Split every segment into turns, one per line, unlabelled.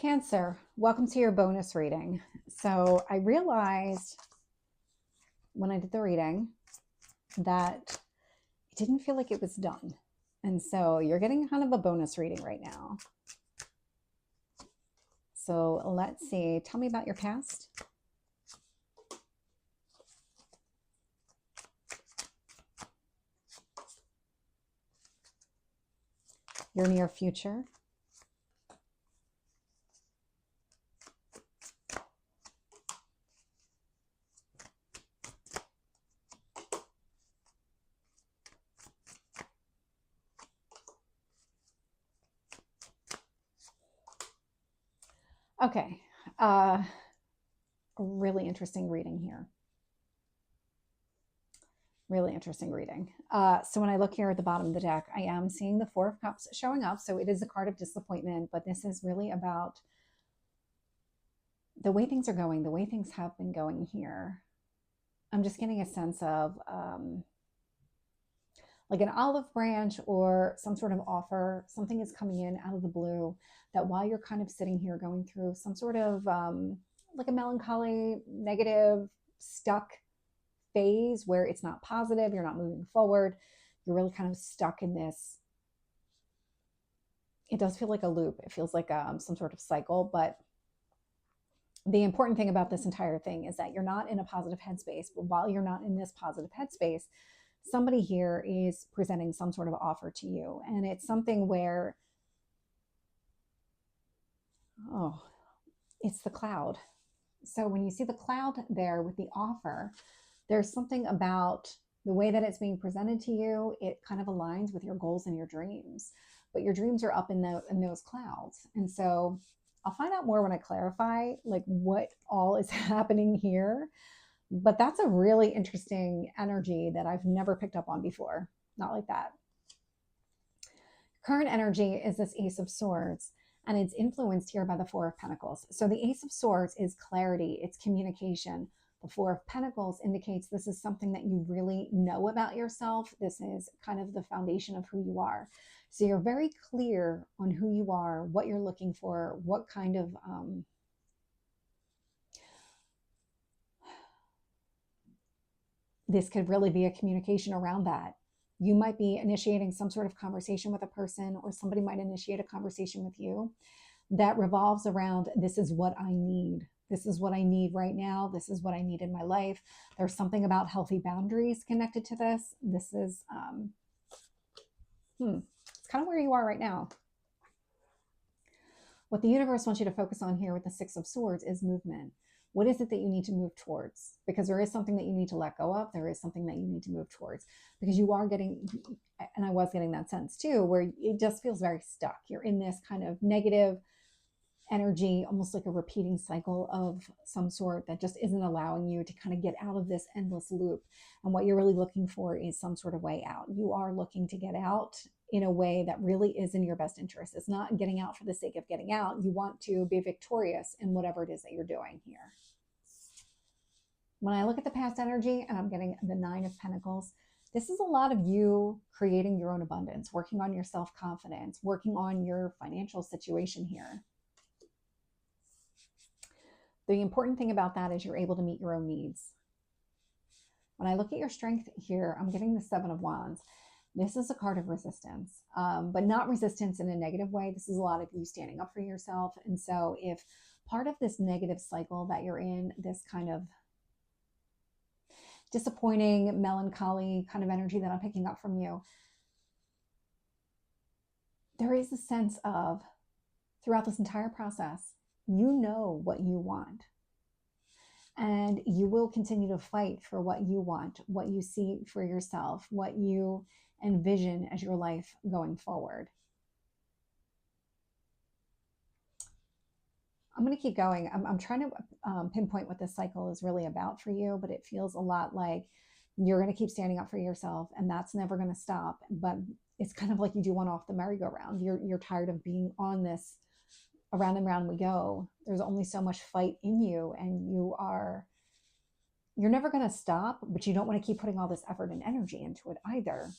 Cancer, welcome to your bonus reading. So I realized when I did the reading that it didn't feel like it was done. And so you're getting kind of a bonus reading right now. So let's see. Tell me about your past. Your near future. Okay, a really interesting reading here. Really interesting reading. So when I look here at the bottom of the deck, I am seeing the Four of Cups showing up. So it is a card of disappointment, but this is really about the way things are going, the way things have been going here. I'm just getting a sense of like an olive branch or some sort of offer. Something is coming in out of the blue that while you're kind of sitting here going through some sort of like a melancholy, negative, stuck phase where it's not positive, you're not moving forward, you're really kind of stuck in this. It does feel like a loop. It feels like some sort of cycle, but the important thing about this entire thing is that you're not in a positive headspace. But while you're not in this positive headspace, somebody here is presenting some sort of offer to you. And it's something where, it's the cloud. So when you see the cloud there with the offer, there's something about the way that it's being presented to you. It kind of aligns with your goals and your dreams, but your dreams are up in those clouds. And so I'll find out more when I clarify like what all is happening here. But that's a really interesting energy that I've never picked up on before. Not like that. Current energy is this Ace of Swords, and it's influenced here by the Four of Pentacles. So the Ace of Swords is clarity, it's communication. The Four of Pentacles indicates this is something that you really know about yourself. This is kind of the foundation of who you are. So you're very clear on who you are, what you're looking for, what kind of this could really be a communication around that. You might be initiating some sort of conversation with a person, or somebody might initiate a conversation with you that revolves around, this is what I need. This is what I need right now. This is what I need in my life. There's something about healthy boundaries connected to this. This is, it's kind of where you are right now. What the universe wants you to focus on here with the Six of Swords is movement. What is it that you need to move towards? Because there is something that you need to let go of. There is something that you need to move towards, because you are getting, and I was getting that sense too, where it just feels very stuck. You're in this kind of negative energy, almost like a repeating cycle of some sort that just isn't allowing you to kind of get out of this endless loop. And what you're really looking for is some sort of way out. You are looking to get out in a way that really is in your best interest. It's not getting out for the sake of getting out. You want to be victorious in whatever it is that you're doing here. When I look at the past energy and I'm getting the Nine of Pentacles, this is a lot of you creating your own abundance, working on your self-confidence, working on your financial situation here. The important thing about that is you're able to meet your own needs. When I look at your strength here, I'm getting the Seven of Wands. This is a card of resistance, but not resistance in a negative way. This is a lot of you standing up for yourself. And so if part of this negative cycle that you're in, this kind of disappointing, melancholy kind of energy that I'm picking up from you, there is a sense of, throughout this entire process, you know what you want. And you will continue to fight for what you want, what you see for yourself, what you envision as your life going forward. I'm going to keep going. I'm trying to pinpoint what this cycle is really about for you, but it feels a lot like you're going to keep standing up for yourself, and that's never going to stop. But it's kind of like you do one off the merry-go-round. You're tired of being on this around and round we go. There's only so much fight in you, and you're never going to stop, but you don't want to keep putting all this effort and energy into it either.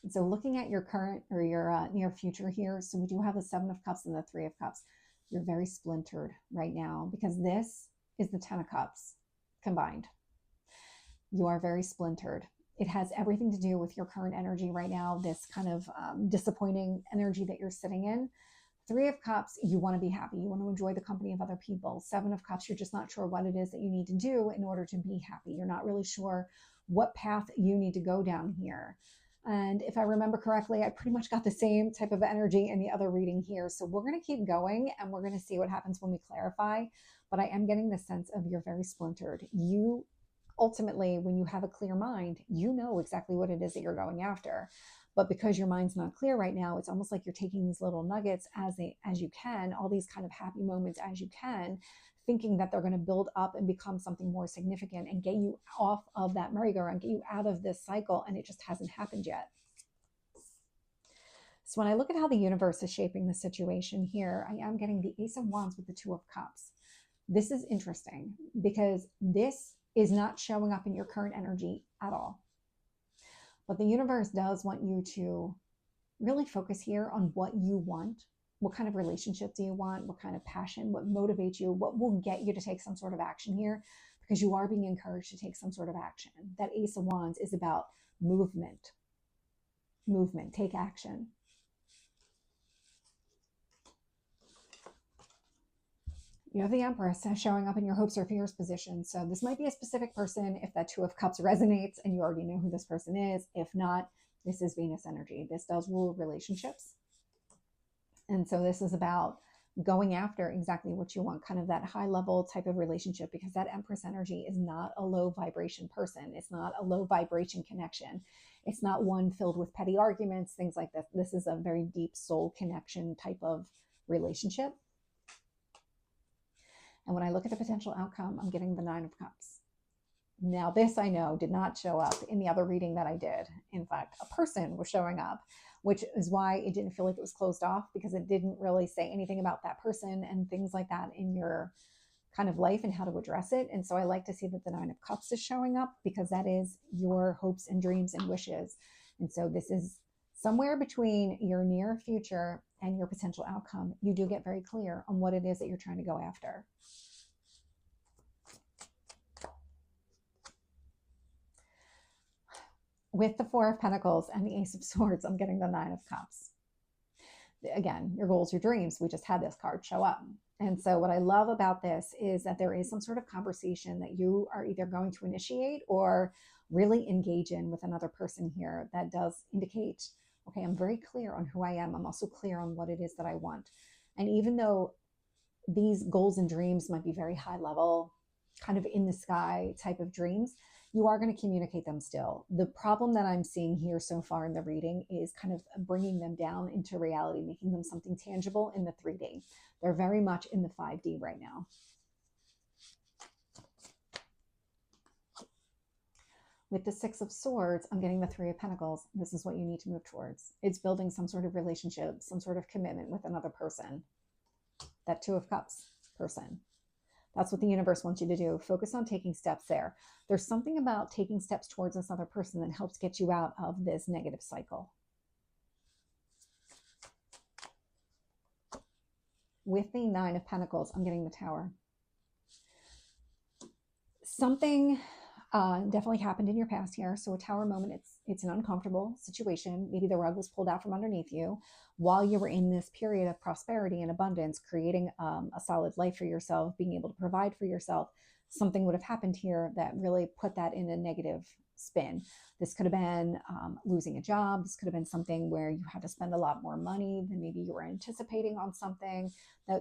And so looking at your current or your near future here, so we do have the Seven of Cups and the Three of Cups. You're very splintered right now because this is the Ten of Cups combined. You are very splintered. It has everything to do with your current energy right now, this kind of disappointing energy that you're sitting in. Three of Cups, you want to be happy. You want to enjoy the company of other people. Seven of Cups, you're just not sure what it is that you need to do in order to be happy. You're not really sure what path you need to go down here. And if I remember correctly, I pretty much got the same type of energy in the other reading here. So we're going to keep going and we're going to see what happens when we clarify. But I am getting the sense of you're very splintered. You ultimately, when you have a clear mind, you know exactly what it is that you're going after. But because your mind's not clear right now, it's almost like you're taking these little nuggets as you can, all these kind of happy moments as you can, thinking that they're going to build up and become something more significant and get you off of that merry-go-round, get you out of this cycle, and it just hasn't happened yet. So when I look at how the universe is shaping the situation here, I am getting the Ace of Wands with the Two of Cups. This is interesting because this is not showing up in your current energy at all. But the universe does want you to really focus here on what you want. What kind of relationship do you want? What kind of passion? What motivates you? What will get you to take some sort of action here? Because you are being encouraged to take some sort of action. That Ace of Wands is about movement. Movement, take action. You have the Empress showing up in your hopes or fears position. So this might be a specific person if that Two of Cups resonates and you already know who this person is. If not, this is Venus energy. This does rule relationships. And so this is about going after exactly what you want, kind of that high level type of relationship, because that Empress energy is not a low vibration person. It's not a low vibration connection. It's not one filled with petty arguments, things like this. This is a very deep soul connection type of relationship. And when I look at the potential outcome, I'm getting the Nine of Cups. Now, this I know did not show up in the other reading that I did. In fact, a person was showing up, which is why it didn't feel like it was closed off, because it didn't really say anything about that person and things like that in your kind of life and how to address it. And so I like to see that the Nine of Cups is showing up because that is your hopes and dreams and wishes. And so this is somewhere between your near future and your potential outcome. You do get very clear on what it is that you're trying to go after. With the Four of Pentacles and the Ace of Swords, I'm getting the Nine of Cups. Again, your goals, your dreams. We just had this card show up. And so what I love about this is that there is some sort of conversation that you are either going to initiate or really engage in with another person here that does indicate, okay, I'm very clear on who I am. I'm also clear on what it is that I want. And even though these goals and dreams might be very high level, kind of in the sky type of dreams, you are going to communicate them still. The problem that I'm seeing here so far in the reading is kind of bringing them down into reality, making them something tangible in the 3D. They're very much in the 5D right now. With the Six of Swords, I'm getting the Three of Pentacles. This is what you need to move towards. It's building some sort of relationship, some sort of commitment with another person. That Two of Cups person. That's what the universe wants you to do. Focus on taking steps there. There's something about taking steps towards this other person that helps get you out of this negative cycle. With the Nine of Pentacles, I'm getting the Tower. Something definitely happened in your past here. So a tower moment, it's an uncomfortable situation. Maybe the rug was pulled out from underneath you while you were in this period of prosperity and abundance, creating a solid life for yourself, being able to provide for yourself. Something would have happened here that really put that in a negative spin. This could have been losing a job. This could have been something where you had to spend a lot more money than maybe you were anticipating on something.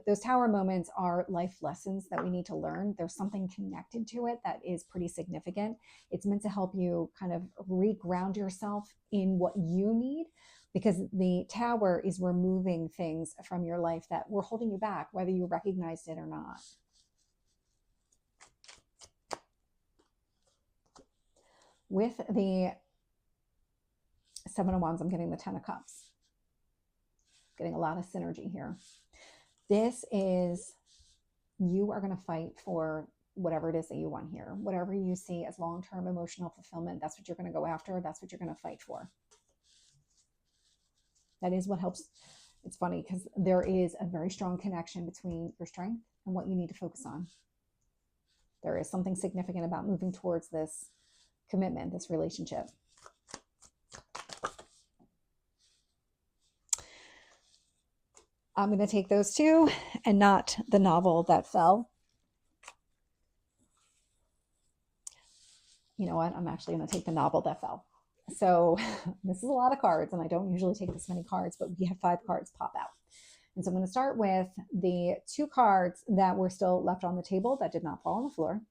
Those tower moments are life lessons that we need to learn. There's something connected to it that is pretty significant. It's meant to help you kind of reground yourself in what you need, because the tower is removing things from your life that were holding you back, whether you recognized it or not. With the Seven of Wands, I'm getting the Ten of Cups. Getting a lot of synergy here. This is, you are going to fight for whatever it is that you want here. Whatever you see as long-term emotional fulfillment, that's what you're going to go after. That's what you're going to fight for. That is what helps. It's funny because there is a very strong connection between your strength and what you need to focus on. There is something significant about moving towards this commitment, this relationship. I'm going to take those two and not the novel that fell. You know what? I'm actually going to take the novel that fell. So this is a lot of cards, and I don't usually take this many cards, but we have 5 cards pop out. And so I'm going to start with the 2 cards that were still left on the table that did not fall on the floor.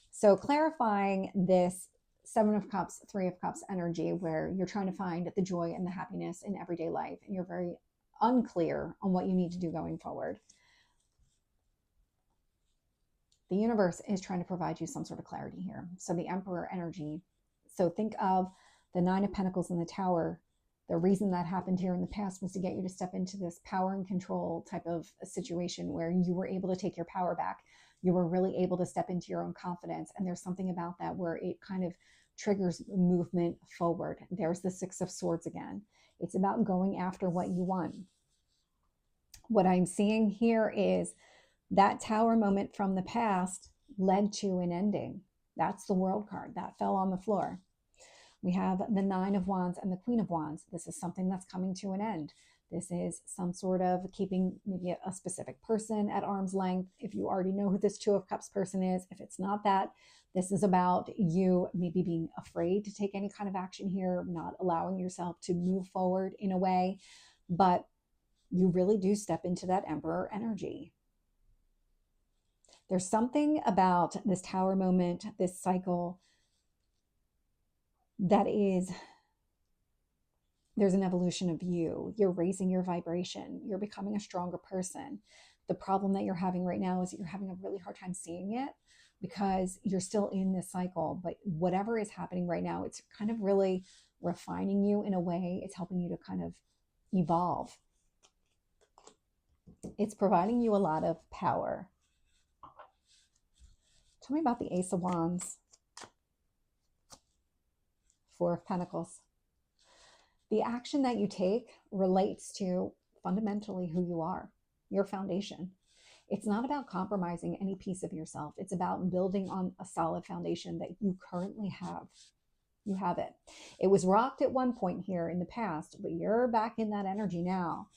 So clarifying this 7 of Cups, 3 of Cups energy, where you're trying to find the joy and the happiness in everyday life, and you're very unclear on what you need to do going forward. The universe is trying to provide you some sort of clarity here. So the Emperor energy. So think of the 9 of Pentacles in the Tower. The reason that happened here in the past was to get you to step into this power and control type of a situation where you were able to take your power back. You were really able to step into your own confidence. And there's something about that where it kind of triggers movement forward. There's the 6 of Swords again. It's about going after what you want. What I'm seeing here is that Tower moment from the past led to an ending. That's the World card that fell on the floor. We have the 9 of Wands and the Queen of Wands. This is something that's coming to an end. This is some sort of keeping maybe a specific person at arm's length. If you already know who this 2 of Cups person is, if it's not that, this is about you maybe being afraid to take any kind of action here, not allowing yourself to move forward in a way, but you really do step into that Emperor energy. There's something about this Tower moment, this cycle, that is, there's an evolution of you. You're raising your vibration. You're becoming a stronger person. The problem that you're having right now is that you're having a really hard time seeing it because you're still in this cycle. But whatever is happening right now, it's kind of really refining you in a way. It's helping you to kind of evolve. It's providing you a lot of power. Tell me about the Ace of Wands. 4 of Pentacles. The action that you take relates to fundamentally who you are, your foundation. It's not about compromising any piece of yourself. It's about building on a solid foundation that you currently have. You have it. It was rocked at one point here in the past, but you're back in that energy now.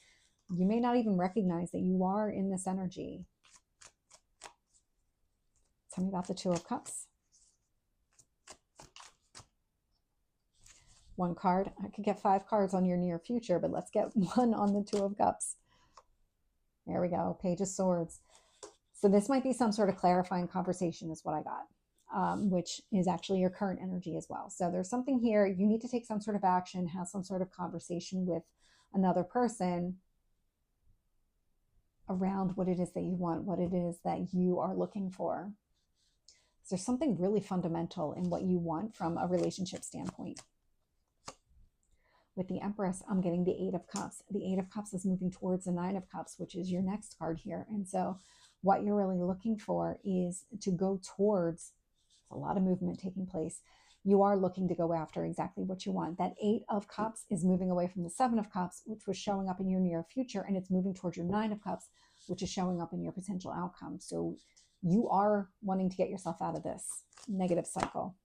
You may not even recognize that you are in this energy. Tell me about the 2 of Cups. 1 card. I could get 5 cards on your near future, but let's get 1 on the 2 of Cups. There we go. Page of Swords. So this might be some sort of clarifying conversation is what I got, which is actually your current energy as well. So there's something here. You need to take some sort of action, have some sort of conversation with another person around what it is that you want, what it is that you are looking for. So there's something really fundamental in what you want from a relationship standpoint. With the Empress, I'm getting the 8 of Cups. The 8 of Cups is moving towards the 9 of Cups, which is your next card here. And so what you're really looking for is to go towards a lot of movement taking place. You are looking to go after exactly what you want. That 8 of Cups is moving away from the 7 of Cups, which was showing up in your near future, and it's moving towards your 9 of Cups, which is showing up in your potential outcome. So you are wanting to get yourself out of this negative cycle.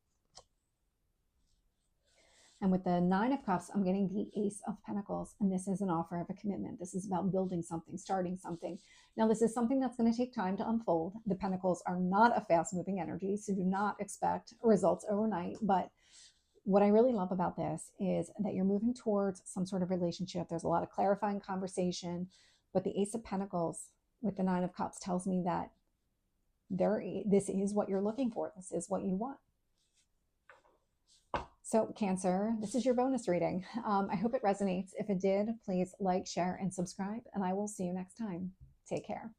And with the 9 of Cups, I'm getting the Ace of Pentacles. And this is an offer of a commitment. This is about building something, starting something. Now, this is something that's going to take time to unfold. The Pentacles are not a fast-moving energy, so do not expect results overnight. But what I really love about this is that you're moving towards some sort of relationship. There's a lot of clarifying conversation. But the Ace of Pentacles with the 9 of Cups tells me that this is what you're looking for. This is what you want. So Cancer, this is your bonus reading. I hope it resonates. If it did, please like, share, and subscribe, and I will see you next time. Take care.